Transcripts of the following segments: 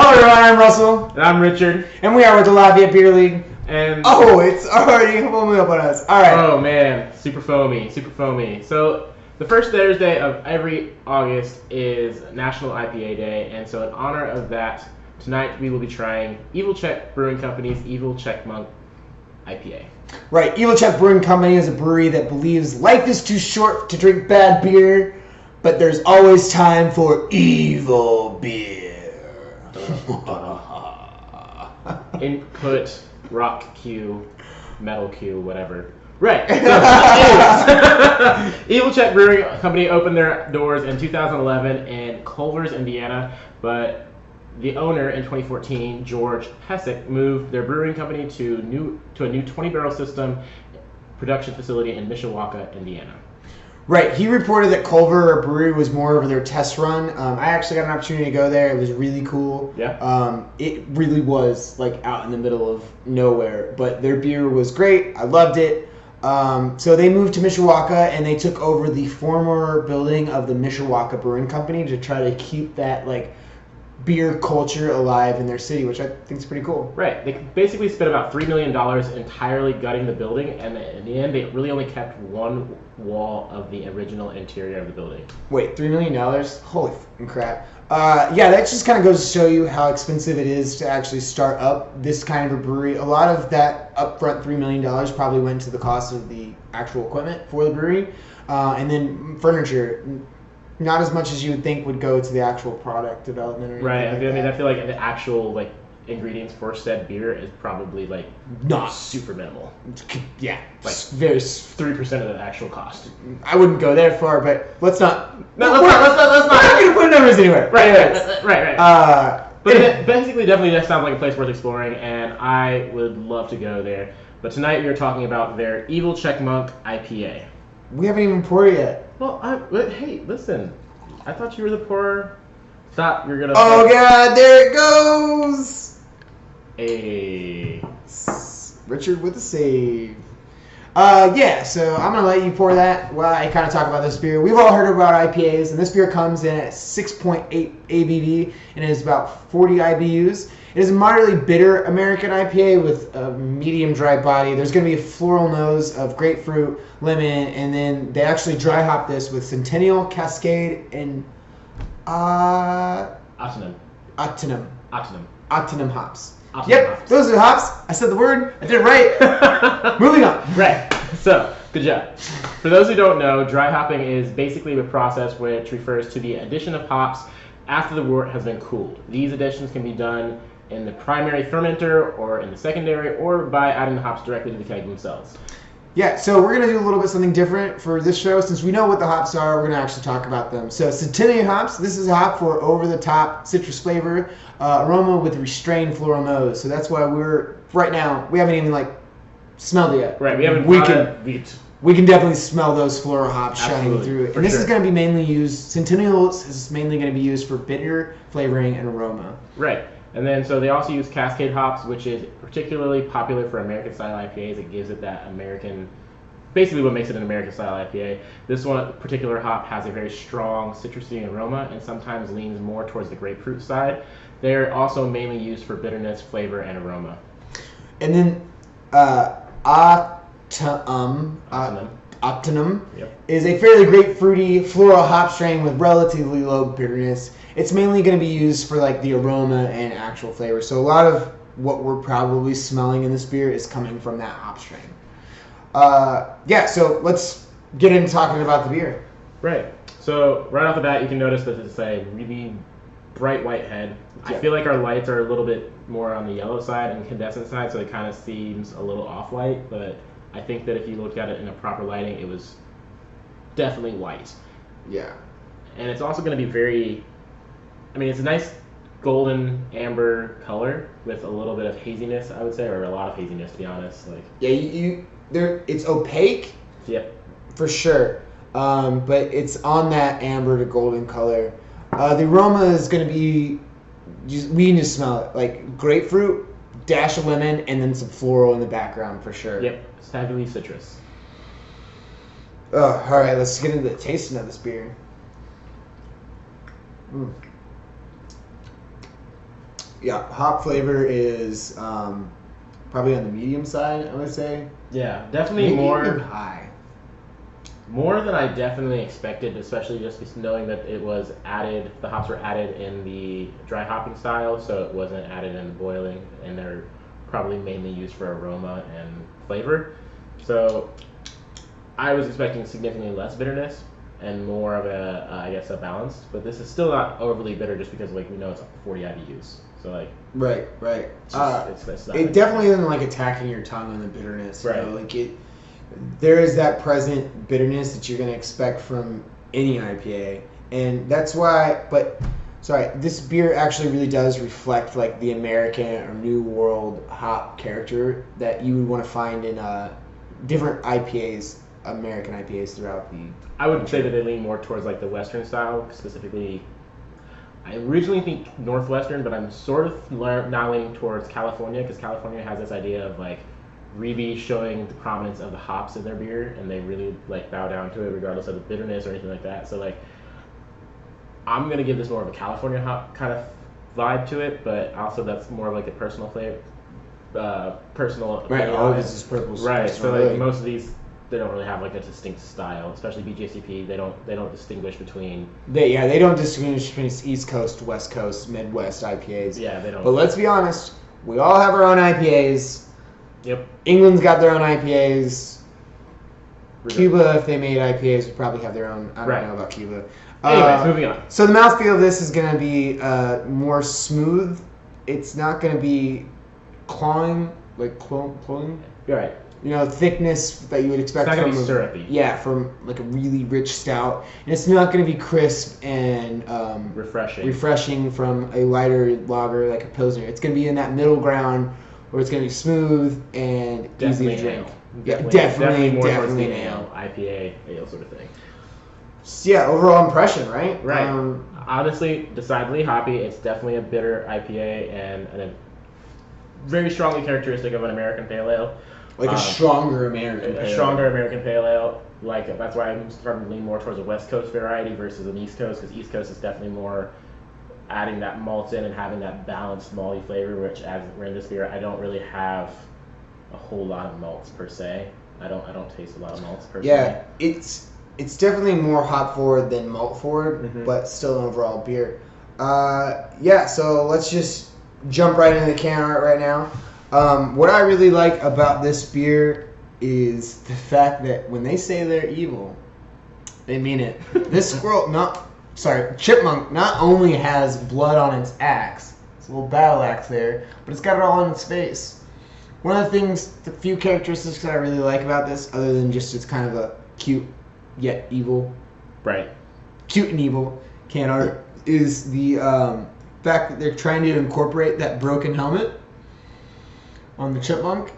Hello everyone, I'm Russell. And I'm Richard. And we are with the Lafayette Beer League. And it's already foaming up on us. Alright. Oh man, super foamy. So the first Thursday of every August is National IPA Day, and so in honor of that, tonight we will be trying Evil Czech Brewing Company's Evil Czechmunk IPA. Right, Evil Czech Brewing Company is a brewery that believes life is too short to drink bad beer, but there's always time for evil beer. Input, rock cue, metal cue, whatever. Right. So, Evil Czech Brewing Company opened their doors in 2011 in Culver's, Indiana, but the owner in 2014, George Pesek, moved their brewing company to a new 20-barrel system production facility in Mishawaka, Indiana. Right, he reported that Culver Brewery was more of their test run. I actually got an opportunity to go there. It was really cool. Yeah. It really was like out in the middle of nowhere, but their beer was great. I loved it. So they moved to Mishawaka and they took over the former building of the Mishawaka Brewing Company to try to keep that like beer culture alive in their city, which I think is pretty cool. Right. They basically spent about $3 million entirely gutting the building, and in the end, they really only kept one wall of the original interior of the building. Wait, $3 million? Holy crap. Yeah, that just kind of goes to show you how expensive it is to actually start up this kind of a brewery. A lot of that upfront $3 million probably went to the cost of the actual equipment for the brewery, and then furniture. Not as much as you would think would go to the actual product development or anything. Right. Like I feel like the actual like ingredients for said beer is probably like not super minimal. Yeah, like very 3% of the actual cost. I wouldn't go that far, but let's not. No, let's not. We're not gonna put numbers anywhere. Right. But it basically, definitely that sounds like a place worth exploring, and I would love to go there. But tonight we are talking about their Evil Czechmunk IPA. We haven't even poured it yet. Well, hey, listen. I thought you were the pourer. Stop. You're gonna. Oh God! There it goes. Hey. Richard with the save. Yeah. So I'm gonna let you pour that while I kind of talk about this beer. We've all heard about IPAs, and this beer comes in at 6.8 ABV and it is about 40 IBUs. It is a moderately bitter American IPA with a medium dry body. There's going to be a floral nose of grapefruit, lemon, and then they actually dry hop this with Centennial, Cascade, and Octinum hops. Hops. Those are the hops. I said the word. I did it right. Moving on. Right. So, good job. For those who don't know, dry hopping is basically a process which refers to the addition of hops after the wort has been cooled. These additions can be done in the primary fermenter or in the secondary or by adding the hops directly to the keg themselves. Yeah, so we're going to do a little bit something different for this show. Since we know what the hops are, we're going to actually talk about them. So Centennial Hops, this is a hop for over-the-top citrus flavor, aroma with restrained floral nose. So that's why right now, we haven't even smelled it yet. Right, we haven't We can definitely smell those floral hops shining through it. And this sure. is going to be mainly used, Centennials is mainly going to be used for bitter flavoring and aroma. Right. And then, so they also use Cascade hops, which is particularly popular for American-style IPAs. It gives it that basically what makes it an American-style IPA. This one particular hop has a very strong citrusy aroma and sometimes leans more towards the grapefruit side. They're also mainly used for bitterness, flavor, and aroma. And then, Octinum is a fairly grapefruity floral hop strain with relatively low bitterness. It's mainly going to be used for the aroma and actual flavor. So a lot of what we're probably smelling in this beer is coming from that hop strain. So let's get into talking about the beer. Right. So right off the bat, you can notice that it's a really bright white head. Yeah. I feel like our lights are a little bit more on the yellow side and condensate side, so it kind of seems a little off-white, but I think that if you looked at it in a proper lighting, it was definitely white. Yeah. And it's also going to be it's a nice golden amber color with a little bit of haziness, I would say, or a lot of haziness, to be honest. It's opaque. Yep. For sure. But it's on that amber to golden color. The aroma is going to be, we can just smell it, like grapefruit, dash of lemon, and then some floral in the background for sure. Yep, it's heavily citrus. All right, let's get into the tasting of this beer. Yeah, hop flavor is probably on the medium side, I would say. Yeah, definitely Maybe more even high. More than I definitely expected, especially just knowing that it was added. The hops were added in the dry hopping style, so it wasn't added in boiling, and they're probably mainly used for aroma and flavor. So I was expecting significantly less bitterness and more of I guess, a balance. But this is still not overly bitter, just because like we know it's 40 IBUs. So like. Right. It's not It definitely isn't like attacking your tongue on the bitterness. Right. You know? Like there is that present bitterness that you're going to expect from any IPA, and that's why. But sorry, this beer actually really does reflect like the American or New World hop character that you would want to find in different IPAs, American IPAs throughout the. I would say that they lean more towards like the Western style, specifically. I originally think Northwestern, but I'm sort of now leaning towards California, because California has this idea of like really showing the prominence of the hops in their beer, and they really like bow down to it regardless of the bitterness or anything like that. So like I'm gonna give this more of a California hop kind of vibe to it, but also that's more of like a personal flavor, personal Right. All this is purple. right. So like most of these, they don't really have like a distinct style, especially BJCP. They don't distinguish between. They don't distinguish between East Coast, West Coast, Midwest IPAs. Yeah, they don't. But let's be honest, we all have our own IPAs. Yep. England's got their own IPAs. Cuba, if they made IPAs, would probably have their own. I don't know about Cuba. Anyways, moving on. So the mouthfeel of this is going to be more smooth. It's not going to be clawing, like clawing. You're right. You know, thickness that you would expect. It's not from going to be syrupy. Yeah, from like a really rich stout. And it's not going to be crisp and refreshing from a lighter lager like a Pilsner. It's going to be in that middle ground where it's going to be smooth and definitely easy to drink. Definitely more towards the ale. IPA, ale sort of thing. Yeah, overall impression, right? Right. Honestly, decidedly hoppy. It's definitely a bitter IPA and a very strongly characteristic of an American pale ale. Like a stronger American pale ale. A stronger American pale ale. Like that's why I'm starting to lean more towards a West Coast variety versus an East Coast, because East Coast is definitely more adding that malts in and having that balanced malty flavor, which as we're in this beer, I don't really have a whole lot of malts per se. I don't taste a lot of malts per se. Yeah, it's definitely more hop forward than malt forward, but still an overall beer. So let's just jump right into the can art right now. What I really like about this beer is the fact that when they say they're evil, they mean it. This Chipmunk not only has blood on its axe, it's a little battle axe there, but it's got it all on its face. One of the few characteristics that I really like about this, other than just it's kind of a cute yet evil, right? Cute and evil can art, is the fact that they're trying to incorporate that broken helmet on the Chipmunk,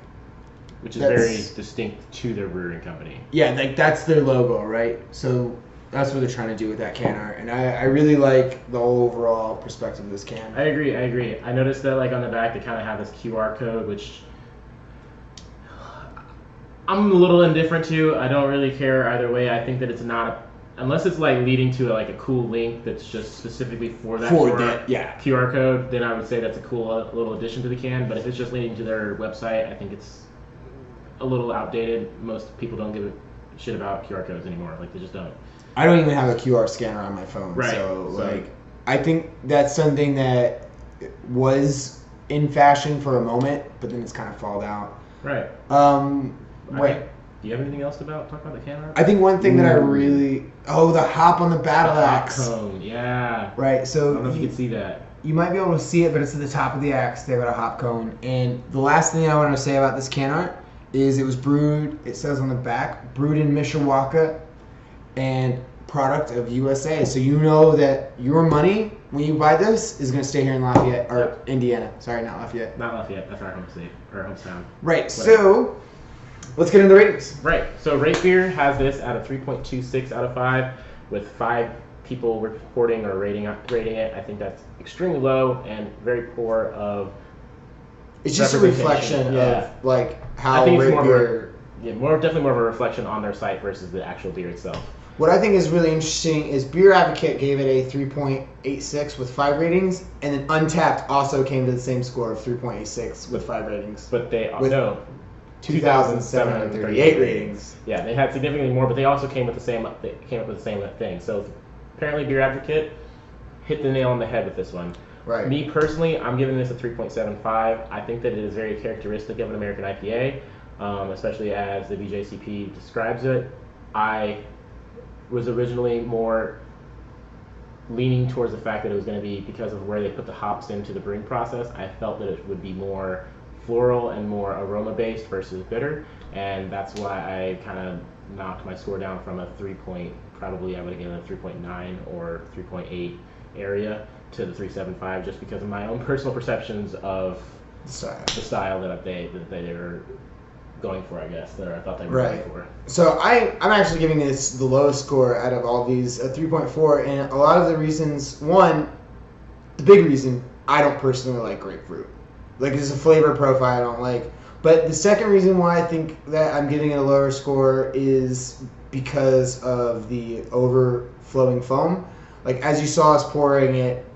which is very distinct to their brewing company. Yeah, like that's their logo, right? So that's what they're trying to do with that can art, and I really like the overall perspective of this can. I agree. I noticed that like on the back they kind of have this QR code, which I'm a little indifferent to. I don't really care either way. I think that it's not unless it's like leading to like a cool link that's just specifically for that QR code, then I would say that's a cool little addition to the can. But if it's just leading to their website, I think it's a little outdated. Most people don't give a shit about QR codes anymore. Like they just don't. I don't even have a QR scanner on my phone. Right. So like I think that's something that was in fashion for a moment, but then it's kind of fallen out. Right. Wait. Do you have anything else to talk about the can art? I think one thing that I really... Oh, the hop on the battle axe. Hop cone, yeah. Right, so... I don't know if you can see that. You might be able to see it, but it's at the top of the axe. They've got a hop cone. And the last thing I want to say about this can art is it was brewed, it says on the back, brewed in Mishawaka and product of USA. So you know that your money, when you buy this, is going to stay here in Lafayette, or Indiana. Sorry, not Lafayette. Not Lafayette, that's our home state, or hometown. Right, so... Let's get into the ratings. Right. So Rate Beer has this at a 3.26 out of 5, with 5 people reporting or rating it. I think that's extremely low and very poor of. It's just a reflection of like how Rate Beer. Definitely more of a reflection on their site versus the actual beer itself. What I think is really interesting is Beer Advocate gave it a 3.86 with 5 ratings, and then Untapped also came to the same score of 3.86 with 5 ratings. But they with no 2,738 ratings. Yeah, they had significantly more, but they also came with the same. They came up with the same thing. So apparently, Beer Advocate hit the nail on the head with this one. Right. Me personally, I'm giving this a 3.75. I think that it is very characteristic of an American IPA, especially as the BJCP describes it. I was originally more leaning towards the fact that it was going to be because of where they put the hops into the brewing process. I felt that it would be more floral and more aroma based versus bitter, and that's why I kind of knocked my score down from a 3 point, probably I would have given it a 3.9 or 3.8 area to the 3.75, just because of my own personal perceptions of the style that they were going for, I guess, that I thought they were going for. So I'm actually giving this the lowest score out of all these, a 3.4, and a lot of the reasons, one, the big reason, I don't personally like grapefruit. Like, it's a flavor profile I don't like. But the second reason why I think that I'm giving it a lower score is because of the overflowing foam. Like, as you saw us pouring it,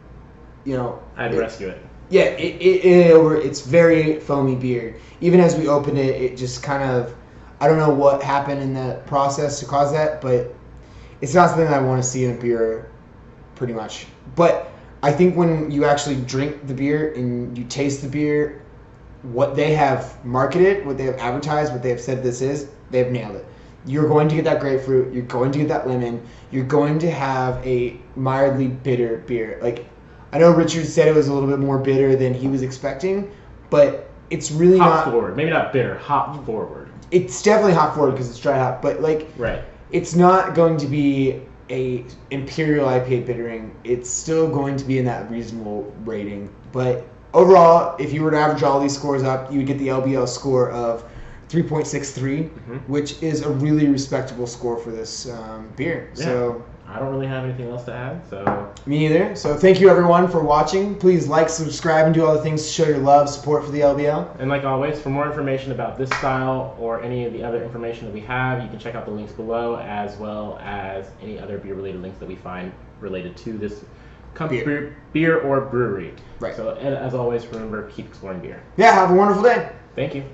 you know... I had to rescue it. Yeah, it's very foamy beer. Even as we opened it, it just kind of... I don't know what happened in that process to cause that, but it's not something that I want to see in a beer, pretty much. But I think when you actually drink the beer and you taste the beer, what they have marketed, what they have advertised, what they have said this is, they've nailed it. You're going to get that grapefruit. You're going to get that lemon. You're going to have a mildly bitter beer. Like, I know Richard said it was a little bit more bitter than he was expecting, but it's really hop forward. Maybe not bitter. Hop forward. It's definitely hop forward because it's dry hop, but like, it's not going to be a Imperial IPA bittering. It's still going to be in that reasonable rating. But overall, if you were to average all these scores up, you would get the LBL score of 3.63, which is a really respectable score for this beer. Yeah. So I don't really have anything else to add. So me either. So thank you everyone for watching. Please like, subscribe, and do all the things to show your love, support for the LBL. And like always, for more information about this style or any of the other information that we have, you can check out the links below, as well as any other beer-related links that we find related to this beer or brewery. Right. So, and as always, remember, keep exploring beer. Yeah, have a wonderful day. Thank you.